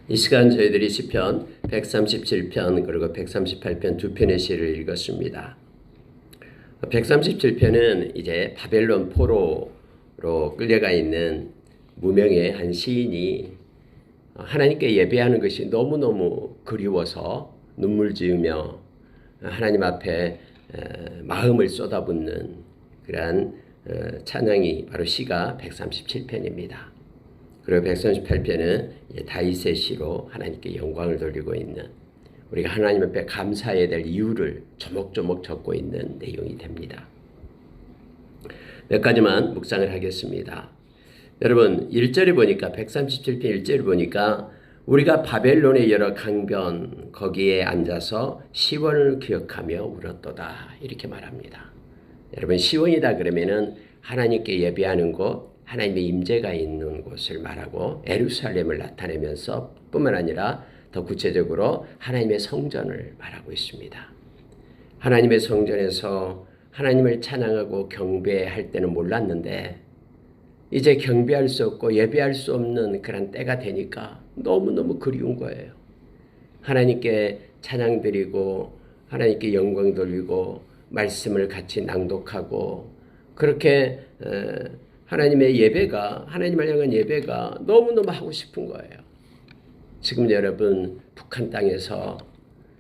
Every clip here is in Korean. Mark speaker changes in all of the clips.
Speaker 1: 이 시간 저희들이 시편 137편 그리고 138편 두 편의 시를 읽었습니다. 137편은 이제 바벨론 포로로 끌려가 있는 무명의 한 시인이 하나님께 예배하는 것이 너무너무 그리워서 눈물 지으며 하나님 앞에 마음을 쏟아붓는 그러한 찬양이 바로 시가 137편입니다. 그리고 138편은 다윗의 시로 하나님께 영광을 돌리고 있는, 우리가 하나님 앞에 감사해야 될 이유를 조목조목 적고 있는 내용이 됩니다. 몇 가지만 묵상을 하겠습니다. 여러분 1절에 보니까 137편 1절에 보니까 우리가 바벨론의 여러 강변 거기에 앉아서 시원을 기억하며 울었도다 이렇게 말합니다. 여러분 시원이다 그러면은 하나님께 예배하는 곳, 하나님의 임재가 있는 곳을 말하고 예루살렘을 나타내면서 뿐만 아니라 더 구체적으로 하나님의 성전을 말하고 있습니다. 하나님의 성전에서 하나님을 찬양하고 경배할 때는 몰랐는데 이제 경배할 수 없고 예배할 수 없는 그런 때가 되니까 너무너무 그리운 거예요. 하나님께 찬양 드리고 하나님께 영광 돌리고 말씀을 같이 낭독하고 그렇게 하나님의 예배가, 하나님을 향한 예배가 너무너무 하고 싶은 거예요. 지금 여러분 북한 땅에서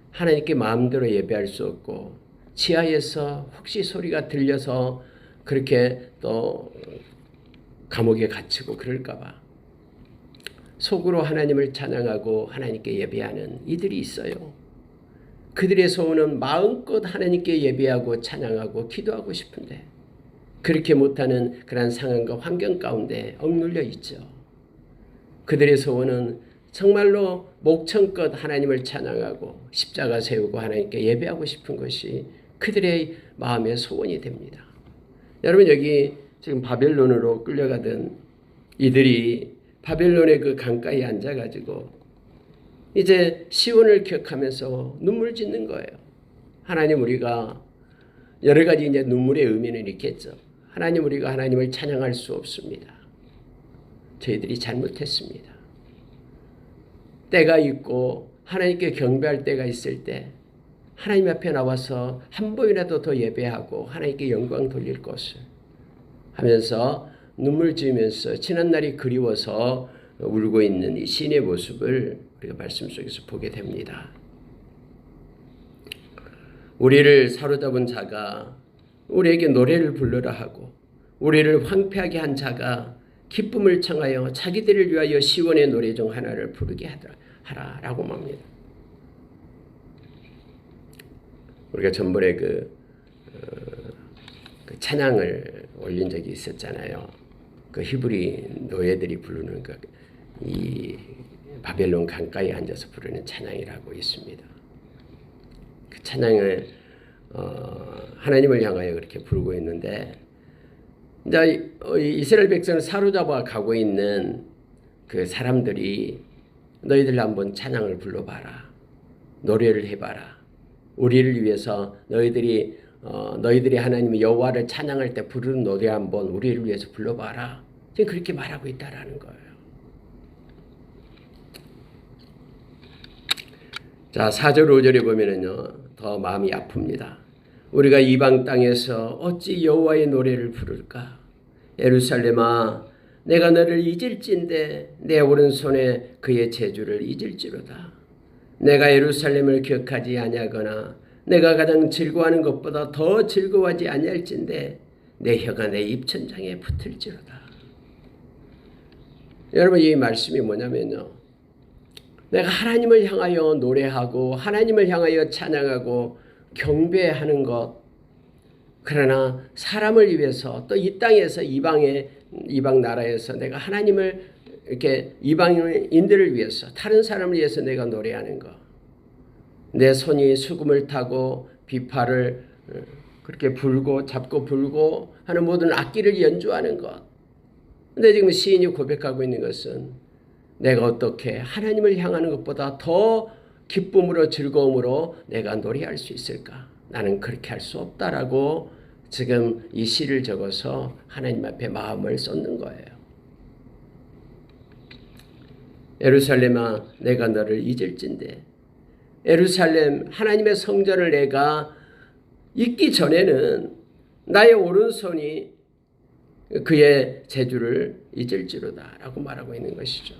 Speaker 1: 하나님께 마음대로 예배할 수 없고 지하에서 혹시 소리가 들려서 그렇게 또 감옥에 갇히고 그럴까 봐 속으로 하나님을 찬양하고 하나님께 예배하는 이들이 있어요. 그들의 소원은 마음껏 하나님께 예배하고 찬양하고 기도하고 싶은데 그렇게 못하는 그런 상황과 환경 가운데 억눌려 있죠. 그들의 소원은 정말로 목청껏 하나님을 찬양하고 십자가 세우고 하나님께 예배하고 싶은 것이 그들의 마음의 소원이 됩니다. 여러분 여기 지금 바벨론으로 끌려가던 이들이 바벨론의 그 강가에 앉아가지고 이제 시온을 기억하면서 눈물 짓는 거예요. 하나님 우리가 여러 가지 이제 눈물의 의미는 있겠죠. 하나님 우리가 하나님을 찬양할 수 없습니다. 저희들이 잘못했습니다. 때가 있고 하나님께 경배할 때가 있을 때 하나님 앞에 나와서 한 번이라도 더 예배하고 하나님께 영광 돌릴 것을 하면서 눈물 지으면서 지난날이 그리워서 울고 있는 이 시인의 모습을 우리가 말씀 속에서 보게 됩니다. 우리를 사로잡은 자가 우리에게 노래를 부르라 하고 우리를 황폐하게 한 자가 기쁨을 청하여 자기들을 위하여 시온의 노래 중 하나를 부르게 하라라고 말합니다. 우리가 전번에 그 찬양을 올린 적이 있었잖아요. 그 히브리 노예들이 부르는 이 바벨론 강가에 앉아서 부르는 찬양이라고 있습니다. 그 찬양을 하나님을 향하여 그렇게 부르고 있는데 이제 이스라엘 백성을 사로잡아 가고 있는 그 사람들이 너희들 한번 찬양을 불러봐라. 노래를 해봐라. 우리를 위해서 너희들이 하나님 여호와를 찬양할 때 부르는 노래 한번 우리를 위해서 불러봐라. 지금 그렇게 말하고 있다라는 거예요. 자 4절 5절에 보면은요 더 마음이 아픕니다. 우리가 이방 땅에서 어찌 여호와의 노래를 부를까? 예루살렘아 내가 너를 잊을진데 내 오른손에 그의 재주를 잊을지로다. 내가 예루살렘을 기억하지 아니하거나 내가 가장 즐거워하는 것보다 더 즐거워하지 아니할진데 내 혀가 내 입천장에 붙을지로다. 여러분 이 말씀이 뭐냐면요. 내가 하나님을 향하여 노래하고 하나님을 향하여 찬양하고 경배하는 것, 그러나 사람을 위해서 또 이 땅에서 이방 나라에서 내가 하나님을 이렇게 이방인들을 위해서 다른 사람을 위해서 내가 노래하는 것, 내 손이 수금을 타고 비파를 그렇게 불고 잡고 불고 하는 모든 악기를 연주하는 것. 근데 지금 시인이 고백하고 있는 것은 내가 어떻게 하나님을 향하는 것보다 더 기쁨으로 즐거움으로 내가 노래할 수 있을까? 나는 그렇게 할 수 없다라고 지금 이 시를 적어서 하나님 앞에 마음을 쏟는 거예요. 예루살렘아 내가 너를 잊을진대. 예루살렘 하나님의 성전을 내가 잊기 전에는 나의 오른손이 그의 재주를 잊을지로다 라고 말하고 있는 것이죠.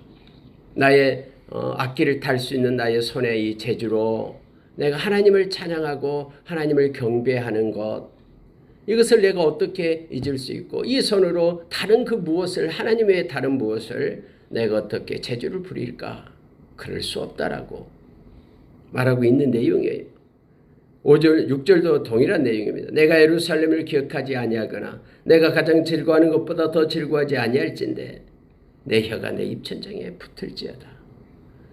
Speaker 1: 나의 악기를 탈 수 있는 나의 손의 이 재주로 내가 하나님을 찬양하고 하나님을 경배하는 것, 이것을 내가 어떻게 잊을 수 있고 이 손으로 다른 그 무엇을, 하나님 외에 다른 무엇을 내가 어떻게 재주를 부릴까? 그럴 수 없다라고 말하고 있는 내용이에요. 5절, 6절도 동일한 내용입니다. 내가 예루살렘을 기억하지 아니하거나 내가 가장 즐거워하는 것보다 더 즐거워하지 아니할진대 내 혀가 내 입천장에 붙을지어다.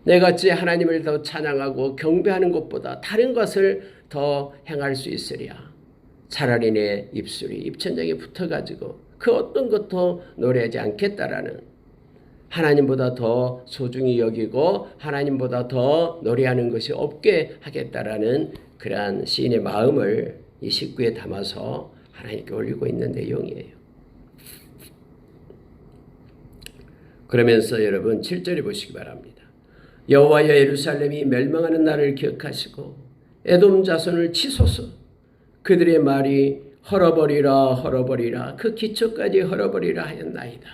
Speaker 1: 내가 어찌 하나님을 더 찬양하고 경배하는 것보다 다른 것을 더 행할 수 있으랴. 차라리 내 입술이 입천장에 붙어가지고 그 어떤 것도 노래하지 않겠다라는, 하나님보다 더 소중히 여기고 하나님보다 더 노래하는 것이 없게 하겠다라는 그러한 시인의 마음을 이 식구에 담아서 하나님께 올리고 있는 내용이에요. 그러면서 여러분 7절에 보시기 바랍니다. 여호와여 예루살렘이 멸망하는 날을 기억하시고 에돔 자손을 치소서. 그들의 말이 헐어버리라 헐어버리라 그 기초까지 헐어버리라 하였나이다.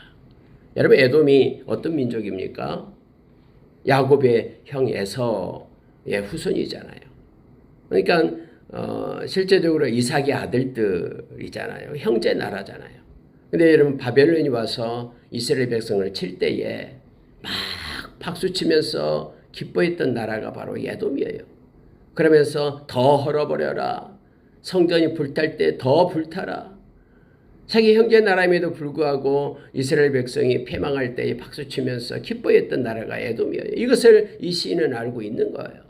Speaker 1: 여러분 에돔이 어떤 민족입니까? 야곱의 형 에서의 후손이잖아요. 그러니까 실제적으로 이삭의 아들들이잖아요. 형제 나라잖아요. 근데 여러분 바벨론이 와서 이스라엘 백성을 칠 때에 막 박수치면서 기뻐했던 나라가 바로 에돔이에요. 그러면서 더 헐어버려라. 성전이 불탈 때 더 불타라. 자기 형제 나라임에도 불구하고 이스라엘 백성이 패망할 때에 박수치면서 기뻐했던 나라가 에돔이에요. 이것을 이 시인은 알고 있는 거예요.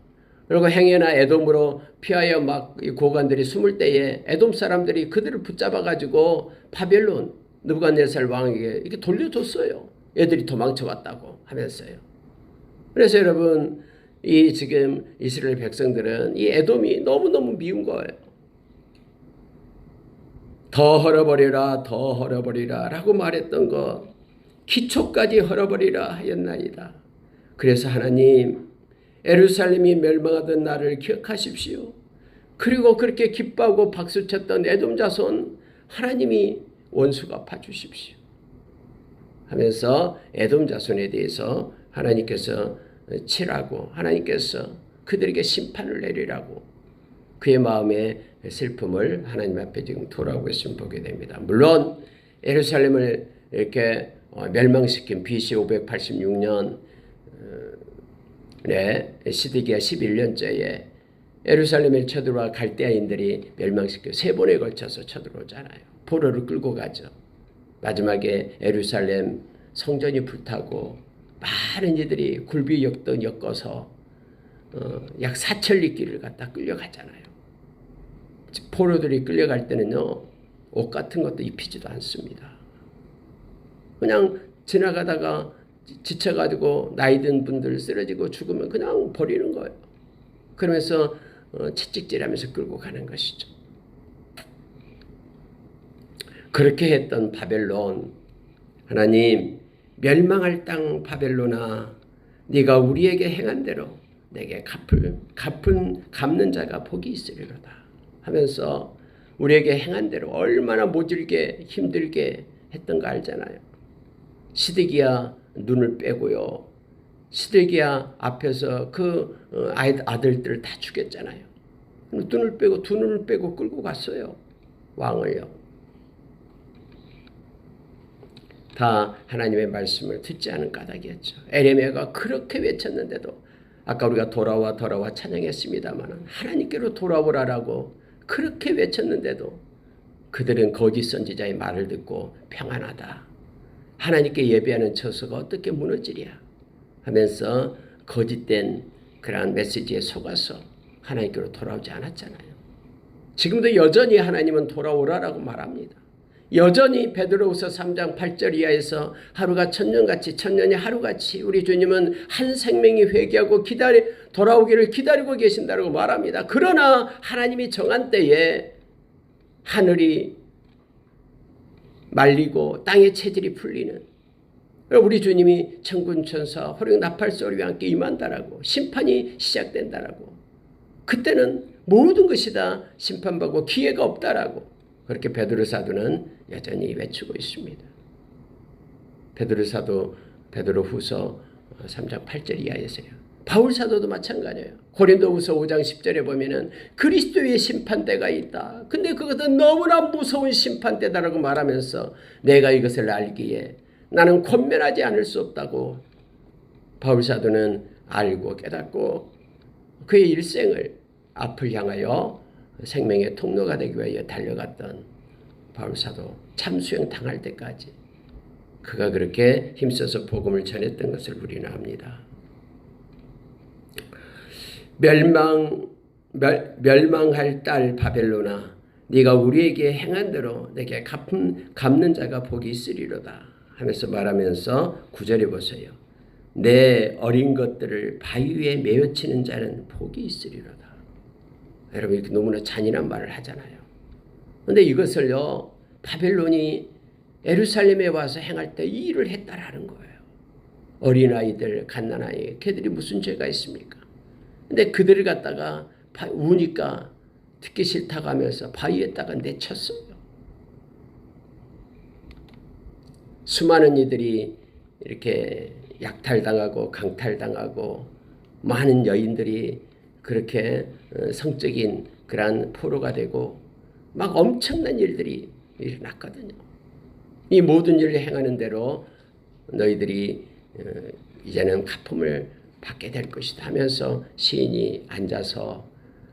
Speaker 1: 그리고 행여나 에돔으로 피하여 막 고관들이 숨을 때에 에돔 사람들이 그들을 붙잡아가지고 바벨론 느부갓네살 왕에게 이렇게 돌려줬어요. 애들이 도망쳐왔다고 하면서요. 그래서 여러분 이 지금 이스라엘 백성들은 이 에돔이 너무너무 미운 거예요. 더 헐어버리라 더 헐어버리라 라고 말했던 것 기초까지 헐어버리라 하였나이다. 그래서 하나님 예루살렘이 멸망하던 날을 기억하십시오. 그리고 그렇게 기뻐하고 박수쳤던 에돔 자손 하나님이 원수 갚아주십시오 하면서 에돔 자손에 대해서 하나님께서 치라고, 하나님께서 그들에게 심판을 내리라고 그의 마음에 슬픔을 하나님 앞에 지금 돌아오고 있으면 보게 됩니다. 물론 예루살렘을 이렇게 멸망시킨 BC 586년 시드기야 11년째에 예루살렘에 쳐들어와 갈대아인들이 멸망시켜 3번에 걸쳐서 쳐들어오잖아요. 포로를 끌고 가죠. 마지막에 예루살렘 성전이 불타고 많은 이들이 굴비 역도 엮어서 약 4천리 길을 갖다 끌려가잖아요. 포로들이 끌려갈 때는요, 옷 같은 것도 입히지도 않습니다. 그냥 지나가다가 지쳐가지고 나이 든 분들 쓰러지고 죽으면 그냥 버리는 거예요. 그러면서 채찍질하면서 끌고 가는 것이죠. 그렇게 했던 바벨론, 하나님 멸망할 땅 바벨론아, 네가 우리에게 행한 대로 내게 갚는 자가 복이 있으리로다 하면서 우리에게 행한 대로 얼마나 모질게 힘들게 했던 거 알잖아요. 시드기야 눈을 빼고요. 시드기야 앞에서 그 아들들을 다 죽였잖아요. 눈을 빼고 두 눈을 빼고 끌고 갔어요. 왕을요. 다 하나님의 말씀을 듣지 않은 까닭이었죠. 에레미야가 그렇게 외쳤는데도 아까 우리가 돌아와 찬양했습니다만 하나님께로 돌아오라라고 그렇게 외쳤는데도 그들은 거짓 선지자의 말을 듣고 평안하다. 하나님께 예배하는 처소가 어떻게 무너지랴 하면서 거짓된 그러한 메시지에 속아서 하나님께로 돌아오지 않았잖아요. 지금도 여전히 하나님은 돌아오라라고 말합니다. 여전히 베드로후서 3장 8절 이하에서 하루가 천년같이 천년이 하루같이 우리 주님은 한 생명이 회개하고 돌아오기를 기다리고 계신다고 말합니다. 그러나 하나님이 정한 때에 하늘이 말리고 땅의 체질이 풀리는 우리 주님이 천군천사 호령 나팔 소리와 함께 임한다라고, 심판이 시작된다라고, 그때는 모든 것이 다 심판받고 기회가 없다라고 그렇게 베드로 사도는 여전히 외치고 있습니다. 베드로 사도 베드로후서 3장 8절 이하에서요. 바울 사도도 마찬가지예요. 고린도후서 5장 10절에 보면은 그리스도의 심판대가 있다. 근데 그것은 너무나 무서운 심판대다라고 말하면서 내가 이것을 알기에 나는 권면하지 않을 수 없다고 바울 사도는 알고 깨닫고 그의 일생을 앞을 향하여 생명의 통로가 되기 위하여 달려갔던 바울 사도 참수형 당할 때까지 그가 그렇게 힘써서 복음을 전했던 것을 우리는 압니다. 멸망할 딸 바벨로나 네가 우리에게 행한 대로 내게 갚는 자가 복이 있으리로다 하면서 말하면서 9절에 보세요. 내 어린 것들을 바위 위에 메어치는 자는 복이 있으리로다. 여러분 이렇게 너무나 잔인한 말을 하잖아요. 그런데 이것을요 바벨론이 예루살렘에 와서 행할 때 이 일을 했다라는 거예요. 어린아이들, 갓난아이, 걔들이 무슨 죄가 있습니까? 근데 그들을 갖다가 우니까 듣기 싫다고 하면서 바위에다가 내쳤어요. 수많은 이들이 이렇게 약탈당하고 강탈당하고 많은 여인들이 그렇게 성적인 그러한 포로가 되고 막 엄청난 일들이 일어났거든요. 이 모든 일을 행하는 대로 너희들이 이제는 갚음을 받게 될 것이다 하면서 시인이 앉아서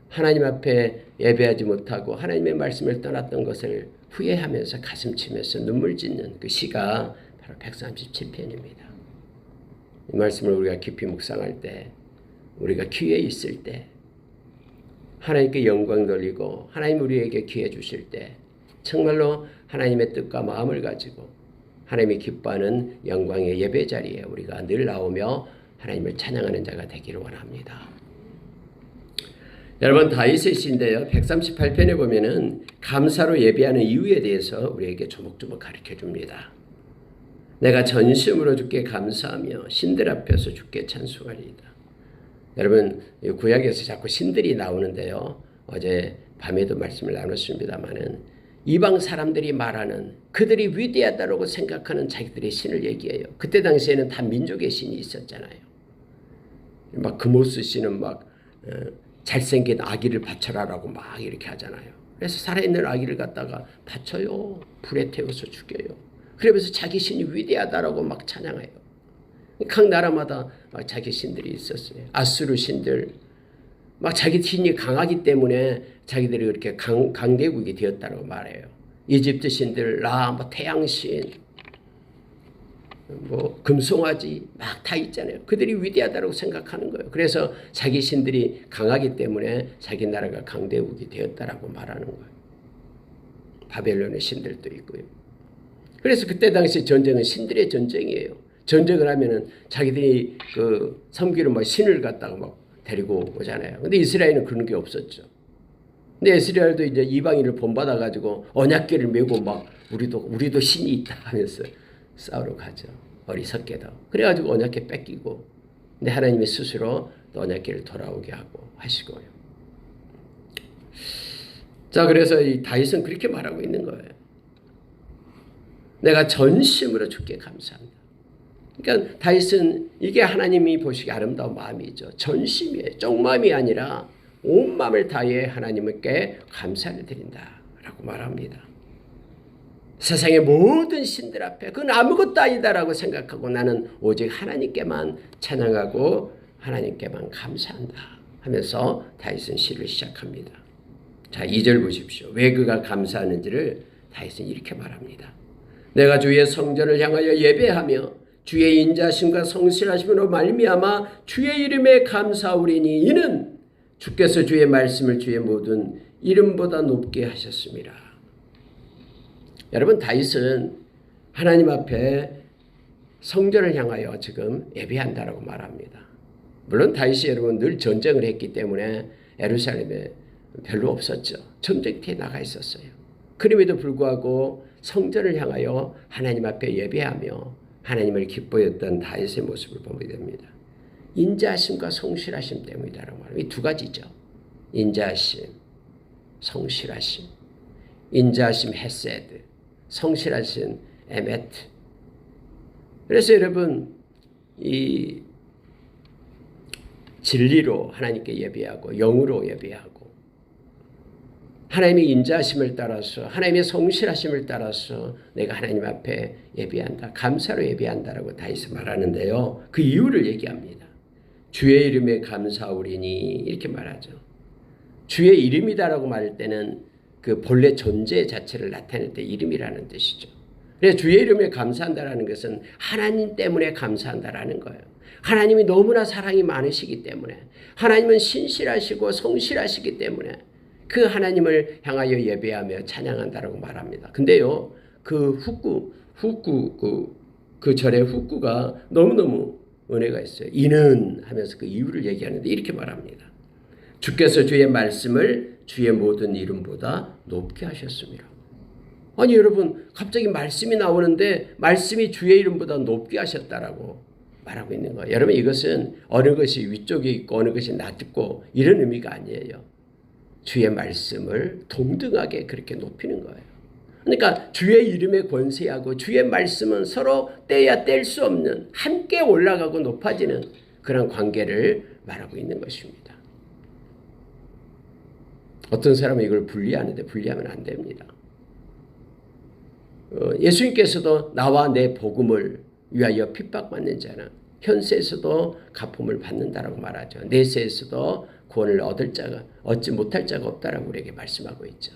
Speaker 1: 하나님 앞에 예배하지 못하고 하나님의 말씀을 떠났던 것을 후회하면서 가슴 치면서 눈물 짓는 그 시가 바로 137편입니다. 이 말씀을 우리가 깊이 묵상할 때 우리가 기회 있을 때 하나님께 영광 돌리고 하나님 우리에게 기회 주실 때 정말로 하나님의 뜻과 마음을 가지고 하나님이 기뻐하는 영광의 예배 자리에 우리가 늘 나오며 하나님을 찬양하는 자가 되기를 원합니다. 여러분 다윗의 시인데요. 138편에 보면은 감사로 예배하는 이유에 대해서 우리에게 조목조목 가르쳐 줍니다. 내가 전심으로 주께 감사하며 신들 앞에서 주께 찬송하리이다. 여러분 구약에서 자꾸 신들이 나오는데요. 어제 밤에도 말씀을 나눴습니다마는 이방 사람들이 말하는 그들이 위대하다고 생각하는 자기들의 신을 얘기해요. 그때 당시에는 다 민족의 신이 있었잖아요. 막 금오스 씨는 막 잘생긴 아기를 바쳐라라고 막 이렇게 하잖아요. 그래서 살아있는 아기를 갖다가 바쳐요. 불에 태워서 죽여요. 그러면서 자기 신이 위대하다라고 막 찬양해요. 각 나라마다 막 자기 신들이 있었어요. 아수르 신들 막 자기 신이 강하기 때문에 자기들이 그렇게 강대국이 되었다고 말해요. 이집트 신들 뭐 태양신 뭐 금송아지 막 다 있잖아요. 그들이 위대하다고 생각하는 거예요. 그래서 자기 신들이 강하기 때문에 자기 나라가 강대국이 되었다라고 말하는 거예요. 바벨론의 신들도 있고요. 그래서 그때 당시 전쟁은 신들의 전쟁이에요. 전쟁을 하면은 자기들이 그 섬기는 막 신을 갖다가 막 데리고 오잖아요. 근데 이스라엘은 그런 게 없었죠. 근데 이스라엘도 이제 이방인을 본받아 가지고 언약궤를 메고 막 우리도 신이 있다 하면서 싸우러 가죠. 어리석게도. 그래가지고 언약궤 뺏기고. 근데 하나님이 스스로 또 언약궤를 돌아오게 하고 하시고요. 자, 그래서 이 다윗은 그렇게 말하고 있는 거예요. 내가 전심으로 주께 감사합니다. 그러니까 다윗은 이게 하나님이 보시기 아름다운 마음이죠. 전심이에요. 쪽마음이 아니라 온 마음을 다해 하나님께 감사를 드린다라고 말합니다. 세상의 모든 신들 앞에 그건 아무것도 아니다라고 생각하고 나는 오직 하나님께만 찬양하고 하나님께만 감사한다 하면서 다윗은 시를 시작합니다. 자, 2절 보십시오. 왜 그가 감사하는지를 다윗은 이렇게 말합니다. 내가 주의 성전을 향하여 예배하며 주의 인자심과 성실하심으로 말미암아 주의 이름에 감사하오리니 이는 주께서 주의 말씀을 주의 모든 이름보다 높게 하셨습니다. 여러분 다윗은 하나님 앞에 성전을 향하여 지금 예배한다라고 말합니다. 물론 다윗이 여러분 늘 전쟁을 했기 때문에 예루살렘에 별로 없었죠. 전쟁터에 나가 있었어요. 그럼에도 불구하고 성전을 향하여 하나님 앞에 예배하며 하나님을 기뻐했던 다윗의 모습을 보게 됩니다. 인자하심과 성실하심 때문이다라고 말합니다. 이 두 가지죠. 인자하심, 성실하심. 인자하심 헤세드, 성실하심 에메트. 그래서 여러분 이 진리로 하나님께 예배하고 영으로 예배하고 하나님의 인자하심을 따라서 하나님의 성실하심을 따라서 내가 하나님 앞에 예배한다. 감사로 예배한다라고 다윗은 말하는데요. 그 이유를 얘기합니다. 주의 이름에 감사하오리니 이렇게 말하죠. 주의 이름이다라고 말할 때는 그 본래 존재 자체를 나타낼 때 이름이라는 뜻이죠. 그래서 주의 이름에 감사한다라는 것은 하나님 때문에 감사한다라는 거예요. 하나님이 너무나 사랑이 많으시기 때문에 하나님은 신실하시고 성실하시기 때문에 그 하나님을 향하여 예배하며 찬양한다라고 말합니다. 근데요, 그 그 절의 훅구가 너무너무 은혜가 있어요. 이는 하면서 그 이유를 얘기하는데 이렇게 말합니다. 주께서 주의 말씀을 주의 모든 이름보다 높게 하셨습니다. 아니 여러분 갑자기 말씀이 나오는데 말씀이 주의 이름보다 높게 하셨다라고 말하고 있는 거예요. 여러분 이것은 어느 것이 위쪽에 있고 어느 것이 낮고 이런 의미가 아니에요. 주의 말씀을 동등하게 그렇게 높이는 거예요. 그러니까 주의 이름의 권세하고 주의 말씀은 서로 떼야 뗄 수 없는 함께 올라가고 높아지는 그런 관계를 말하고 있는 것입니다. 어떤 사람은 이걸 분리하는데 분리하면 안 됩니다. 예수님께서도 나와 내 복음을 위하여 핍박받는 자는 현세에서도 가품을 받는다라고 말하죠. 내세에서도 구원을 얻지 못할 자가 없다라고 우리에게 말씀하고 있죠.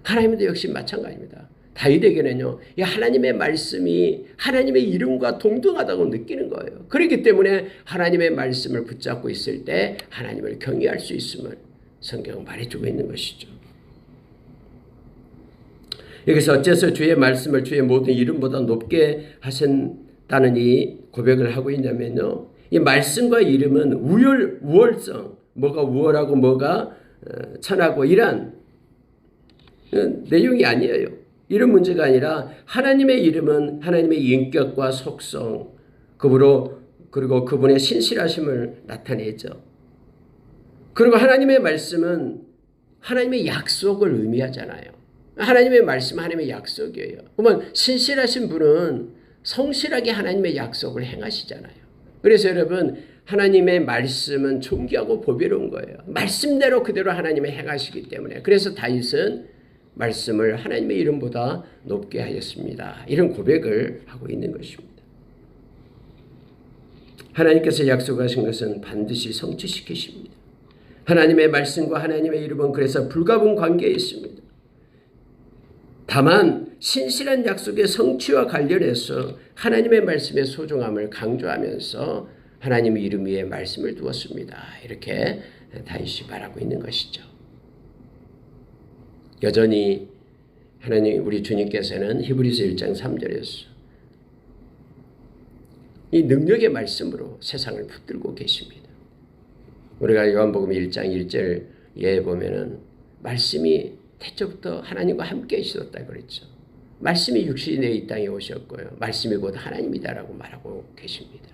Speaker 1: 하나님도 역시 마찬가지입니다. 다윗에게는요, 이 하나님의 말씀이 하나님의 이름과 동등하다고 느끼는 거예요. 그렇기 때문에 하나님의 말씀을 붙잡고 있을 때 하나님을 경외할 수 있음을 성경은 말해주고 있는 것이죠. 여기서 어째서 주의 말씀을 주의 모든 이름보다 높게 하신다는 이 고백을 하고 있냐면요, 이 말씀과 이름은 우월성, 뭐가 우월하고 뭐가 천하고 이런 내용이 아니에요. 이런 문제가 아니라 하나님의 이름은 하나님의 인격과 속성, 그리고 그분의 신실하심을 나타내죠. 그리고 하나님의 말씀은 하나님의 약속을 의미하잖아요. 하나님의 말씀은 하나님의 약속이에요. 그러면 신실하신 분은 성실하게 하나님의 약속을 행하시잖아요. 그래서 여러분 하나님의 말씀은 존귀하고 보배로운 거예요. 말씀대로 그대로 하나님이 행하시기 때문에. 그래서 다윗은 말씀을 하나님의 이름보다 높게 하였습니다. 이런 고백을 하고 있는 것입니다. 하나님께서 약속하신 것은 반드시 성취시키십니다. 하나님의 말씀과 하나님의 이름은 그래서 불가분 관계에 있습니다. 다만 신실한 약속의 성취와 관련해서 하나님의 말씀의 소중함을 강조하면서 하나님의 이름 위에 말씀을 두었습니다. 이렇게 다윗이 말하고 있는 것이죠. 여전히 하나님 우리 주님께서는 히브리서 1장 3절에서 이 능력의 말씀으로 세상을 붙들고 계십니다. 우리가 요한복음 1장 1절에 보면은 말씀이 태초부터 하나님과 함께 있었다 그랬죠. 말씀이 육신이 내 이 땅에 오셨고요. 말씀이 곧 하나님이다라고 말하고 계십니다.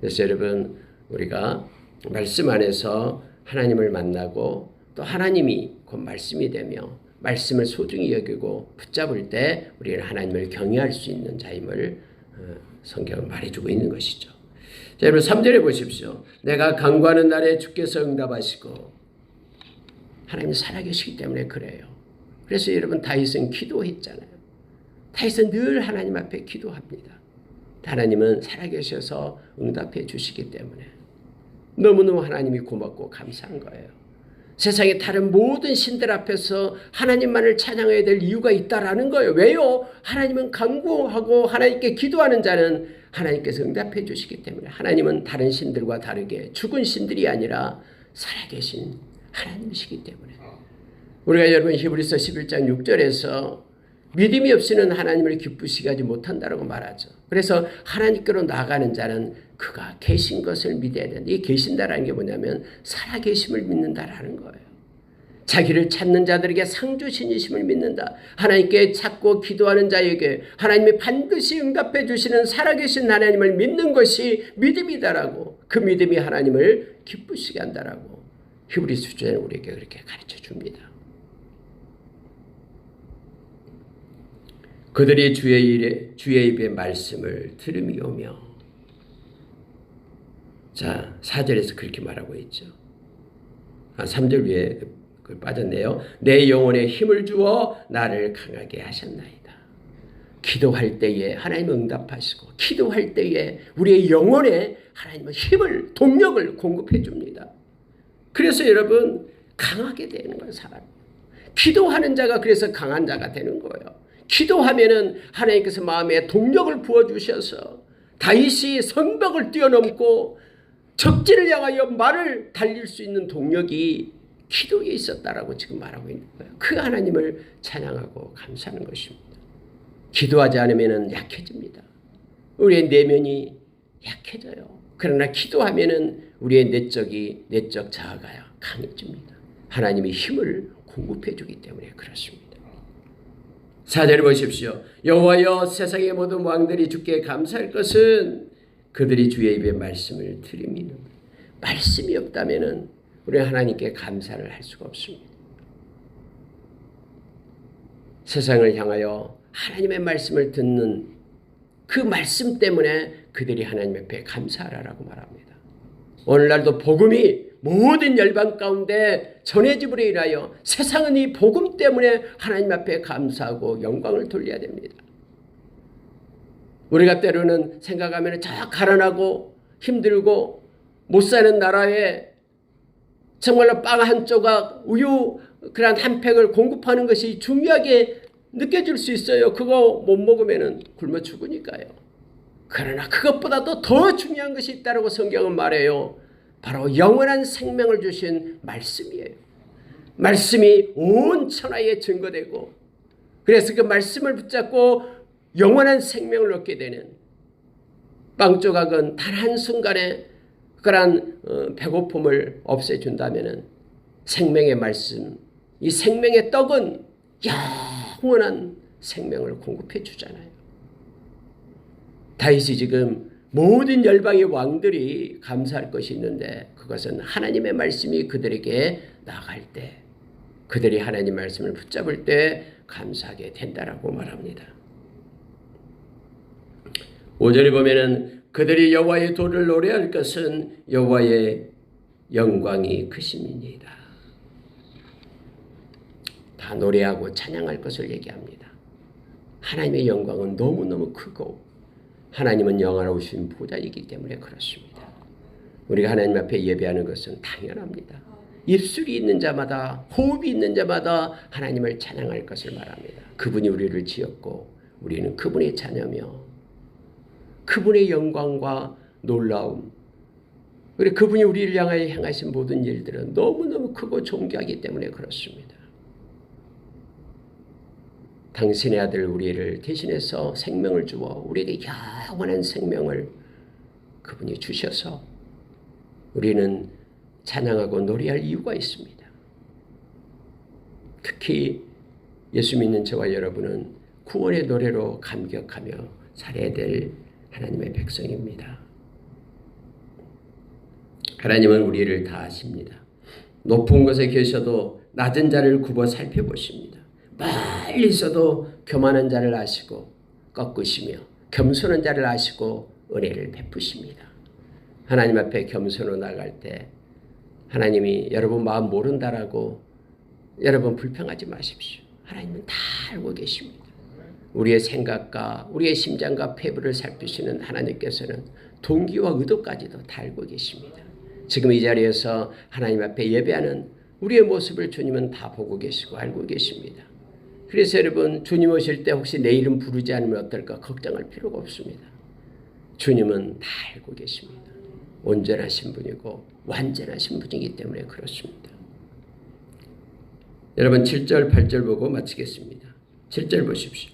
Speaker 1: 그래서 여러분 우리가 말씀 안에서 하나님을 만나고 또 하나님이 곧 말씀이 되며 말씀을 소중히 여기고 붙잡을 때 우리는 하나님을 경외할 수 있는 자임을 성경은 말해주고 있는 것이죠. 자, 여러분 3절에 보십시오. 내가 간구하는 날에 주께서 응답하시고 하나님이 살아계시기 때문에 그래요. 그래서 여러분 다윗은 기도했잖아요. 다윗은 늘 하나님 앞에 기도합니다. 하나님은 살아계셔서 응답해 주시기 때문에 너무너무 하나님이 고맙고 감사한 거예요. 세상의 다른 모든 신들 앞에서 하나님만을 찬양해야 될 이유가 있다라는 거예요. 왜요? 하나님은 간구하고 하나님께 기도하는 자는 하나님께서 응답해 주시기 때문에 하나님은 다른 신들과 다르게 죽은 신들이 아니라 살아계신 하나님이시기 때문에 우리가 여러분 히브리서 11장 6절에서 믿음이 없이는 하나님을 기쁘시게 하지 못한다라고 말하죠. 그래서 하나님께로 나아가는 자는 그가 계신 것을 믿어야 되는데 이 계신다라는 게 뭐냐면 살아계심을 믿는다라는 거예요. 자기를 찾는 자들에게 상 주시니심을 믿는다. 하나님께 찾고 기도하는 자에게 하나님이 반드시 응답해 주시는 살아계신 하나님을 믿는 것이 믿음이다라고, 그 믿음이 하나님을 기쁘시게 한다라고 히브리서 주제는 우리에게 그렇게 가르쳐 줍니다. 그들이 주의 입의 말씀을 들음이 오며, 자 4절에서 그렇게 말하고 있죠. 3절 위에 빠졌네요. 내 영혼에 힘을 주어 나를 강하게 하셨나이다. 기도할 때에 하나님 응답하시고, 기도할 때에 우리의 영혼에 하나님은 힘을, 동력을 공급해 줍니다. 그래서 여러분 강하게 되는 거예요. 사람이 기도하는 자가 그래서 강한 자가 되는 거예요. 기도하면은 하나님께서 마음에 동력을 부어주셔서 다윗이 성벽을 뛰어넘고 적진을 향하여 말을 달릴 수 있는 동력이 기도에 있었다라고 지금 말하고 있는 거예요. 그 하나님을 찬양하고 감사하는 것입니다. 기도하지 않으면 약해집니다. 우리의 내면이 약해져요. 그러나 기도하면은 우리의 내적 자아가 강해집니다. 하나님이 힘을 공급해 주기 때문에 그렇습니다. 4절을 보십시오. 여호와여, 세상의 모든 왕들이 주께 감사할 것은 그들이 주의 입의 말씀을 들음이는, 말씀이 없다면은 우리는 하나님께 감사를 할 수가 없습니다. 세상을 향하여 하나님의 말씀을 듣는 그 말씀 때문에 그들이 하나님 앞에 감사하라라고 말합니다. 오늘날도 복음이 모든 열방 가운데 전해짐으로 인하여 세상은 이 복음 때문에 하나님 앞에 감사하고 영광을 돌려야 됩니다. 우리가 때로는 생각하면 저 가난하고 힘들고 못 사는 나라에 정말로 빵 한 조각, 우유 그런 한 팩을 공급하는 것이 중요하게 느껴질 수 있어요. 그거 못 먹으면 굶어 죽으니까요. 그러나 그것보다도 더 중요한 것이 있다고 성경은 말해요. 바로 영원한 생명을 주신 말씀이에요. 말씀이 온 천하에 증거되고, 그래서 그 말씀을 붙잡고 영원한 생명을 얻게 되는, 빵 조각은 단 한순간에 그러한 배고픔을 없애준다면 생명의 말씀, 이 생명의 떡은 영원한 생명을 공급해 주잖아요. 다윗이 지금 모든 열방의 왕들이 감사할 것이 있는데, 그것은 하나님의 말씀이 그들에게 나갈 때, 그들이 하나님 말씀을 붙잡을 때 감사하게 된다라고 말합니다. 5절에 보면은 그들이 여호와의 도를 노래할 것은 여호와의 영광이 크심이니이다. 다 노래하고 찬양할 것을 얘기합니다. 하나님의 영광은 너무너무 크고 하나님은 영원하신 보좌이기 때문에 그렇습니다. 우리가 하나님 앞에 예배하는 것은 당연합니다. 입술이 있는 자마다, 호흡이 있는 자마다 하나님을 찬양할 것을 말합니다. 그분이 우리를 지었고 우리는 그분의 자녀며 그분의 영광과 놀라움, 그리고 그분이 우리를 향하여 행하신 모든 일들은 너무너무 크고 존귀하기 때문에 그렇습니다. 당신의 아들 우리를 대신해서 생명을 주어 우리에게 영원한 생명을 그분이 주셔서 우리는 찬양하고 노래할 이유가 있습니다. 특히 예수 믿는 저와 여러분은 구원의 노래로 감격하며 살아야 될 하나님의 백성입니다. 하나님은 우리를 다 아십니다. 높은 곳에 계셔도 낮은 자를 굽어 살펴보십니다. 멀리 있어도 교만한 자를 아시고 꺾으시며 겸손한 자를 아시고 은혜를 베푸십니다. 하나님 앞에 겸손으로 나갈 때 하나님이 여러분 마음 모른다라고 여러분 불평하지 마십시오. 하나님은 다 알고 계십니다. 우리의 생각과 우리의 심장과 폐부를 살피시는 하나님께서는 동기와 의도까지도 다 알고 계십니다. 지금 이 자리에서 하나님 앞에 예배하는 우리의 모습을 주님은 다 보고 계시고 알고 계십니다. 그래서 여러분 주님 오실 때 혹시 내 이름 부르지 않으면 어떨까 걱정할 필요가 없습니다. 주님은 다 알고 계십니다. 온전하신 분이고 완전하신 분이기 때문에 그렇습니다. 여러분 7절 8절 보고 마치겠습니다. 7절 보십시오.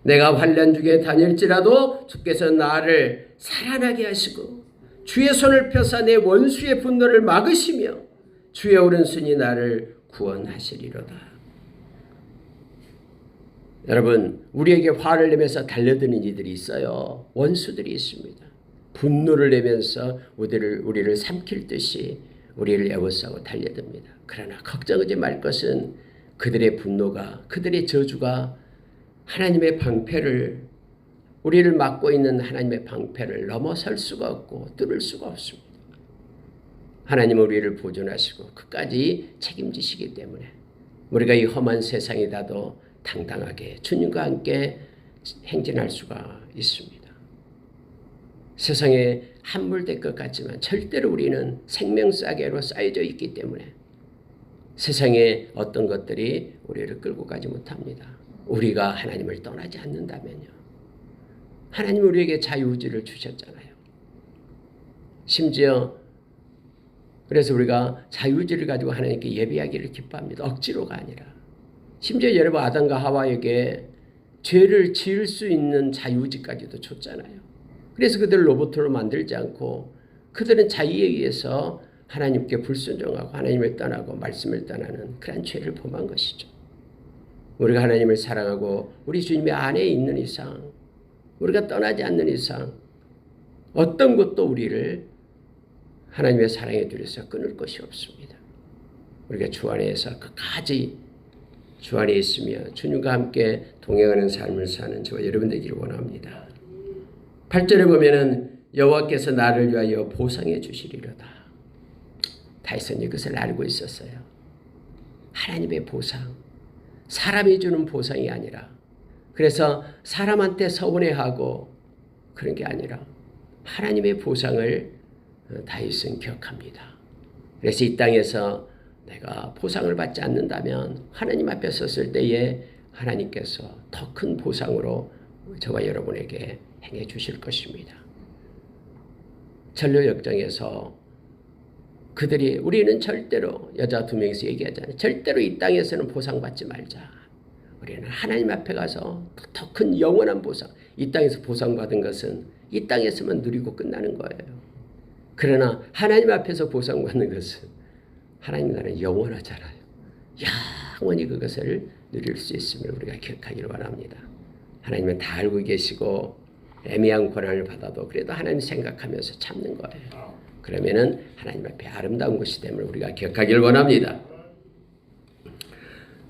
Speaker 1: 내가 환난 중에 다닐지라도 주께서 나를 살아나게 하시고 주의 손을 펴사 내 원수의 분노를 막으시며 주의 오른손이 나를 구원하시리로다. 여러분, 우리에게 화를 내면서 달려드는 이들이 있어요. 원수들이 있습니다. 분노를 내면서 우리를 삼킬 듯이 우리를 에워싸고 달려듭니다. 그러나 걱정하지 말 것은 그들의 분노가, 그들의 저주가 하나님의 방패를, 우리를 막고 있는 하나님의 방패를 넘어설 수가 없고 뚫을 수가 없습니다. 하나님은 우리를 보존하시고 끝까지 책임지시기 때문에 우리가 이 험한 세상이라도 당당하게 주님과 함께 행진할 수가 있습니다. 세상에 함몰될 것 같지만 절대로 우리는 생명싸개로 쌓여져 있기 때문에 세상에 어떤 것들이 우리를 끌고 가지 못합니다. 우리가 하나님을 떠나지 않는다면요. 하나님 우리에게 자유의지를 주셨잖아요. 심지어 그래서 우리가 자유의지를 가지고 하나님께 예배하기를 기뻐합니다. 억지로가 아니라. 심지어 여러분 아담과 하와에게 죄를 지을 수 있는 자유의지까지도 줬잖아요. 그래서 그들을 로봇으로 만들지 않고 그들은 자유에 의해서 하나님께 불순종하고 하나님을 떠나고 말씀을 떠나는 그런 죄를 범한 것이죠. 우리가 하나님을 사랑하고 우리 주님의 안에 있는 이상, 우리가 떠나지 않는 이상 어떤 것도 우리를 하나님의 사랑의 둘에서 끊을 것이 없습니다. 우리가 주 안에서 끝까지 주 안에 있으며 주님과 함께 동행하는 삶을 사는 저와 여러분 되기를 원합니다. 8절에 보면은 여호와께서 나를 위하여 보상해 주시리로다. 다윗은 이것을 알고 있었어요. 하나님의 보상, 사람이 주는 보상이 아니라, 그래서 사람한테 서운해하고 그런 게 아니라 하나님의 보상을 다윗은 기억합니다. 그래서 이 땅에서 내가 보상을 받지 않는다면 하나님 앞에 섰을 때에 하나님께서 더 큰 보상으로 저와 여러분에게 행해 주실 것입니다. 전로 역정에서 그들이 우리는 절대로 여자 2명이서 얘기하잖아요. 절대로 이 땅에서는 보상받지 말자. 우리는 하나님 앞에 가서 더 큰 영원한 보상. 이 땅에서 보상받은 것은 이 땅에서만 누리고 끝나는 거예요. 그러나 하나님 앞에서 보상받는 것은 하나님 나라는 영원하잖아요. 영원히 그것을 누릴 수 있음을 우리가 기억하기를 바랍니다. 하나님은 다 알고 계시고 애매한 고난을 받아도 그래도 하나님 생각하면서 참는 거예요. 그러면은 하나님 앞에 아름다운 것이 됨을 우리가 기억하기를 원합니다.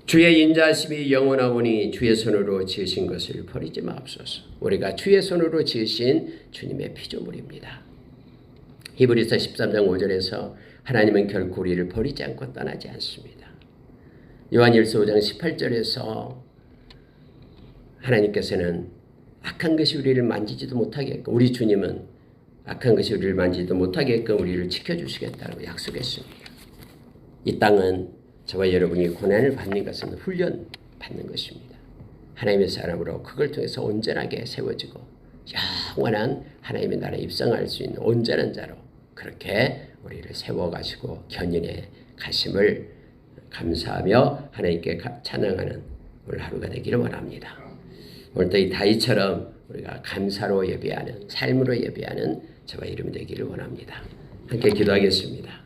Speaker 1: 주의 인자하심이 영원하오니 주의 손으로 지으신 것을 버리지 마옵소서. 우리가 주의 손으로 지으신 주님의 피조물입니다. 히브리서 13장 5절에서 하나님은 결코 우리를 버리지 않고 떠나지 않습니다. 요한일서 5장 18절에서 하나님께서는 악한 것이 우리를 만지지도 못하게끔, 우리 주님은 악한 것이 우리를 만지지도 못하게끔 우리를 지켜주시겠다고 약속했습니다. 이 땅은 저와 여러분이 고난을 받는 것은 훈련 받는 것입니다. 하나님의 사람으로 그걸 통해서 온전하게 세워지고 영원한 하나님의 나라에 입성할 수 있는 온전한 자로 그렇게 우리를 세워가시고 견인해 가심을 감사하며 하나님께 찬양하는 오늘 하루가 되기를 원합니다. 오늘도 이 다윗처럼 우리가 감사로 예배하는, 삶으로 예배하는 저와 여러분 되기를 원합니다. 함께 기도하겠습니다.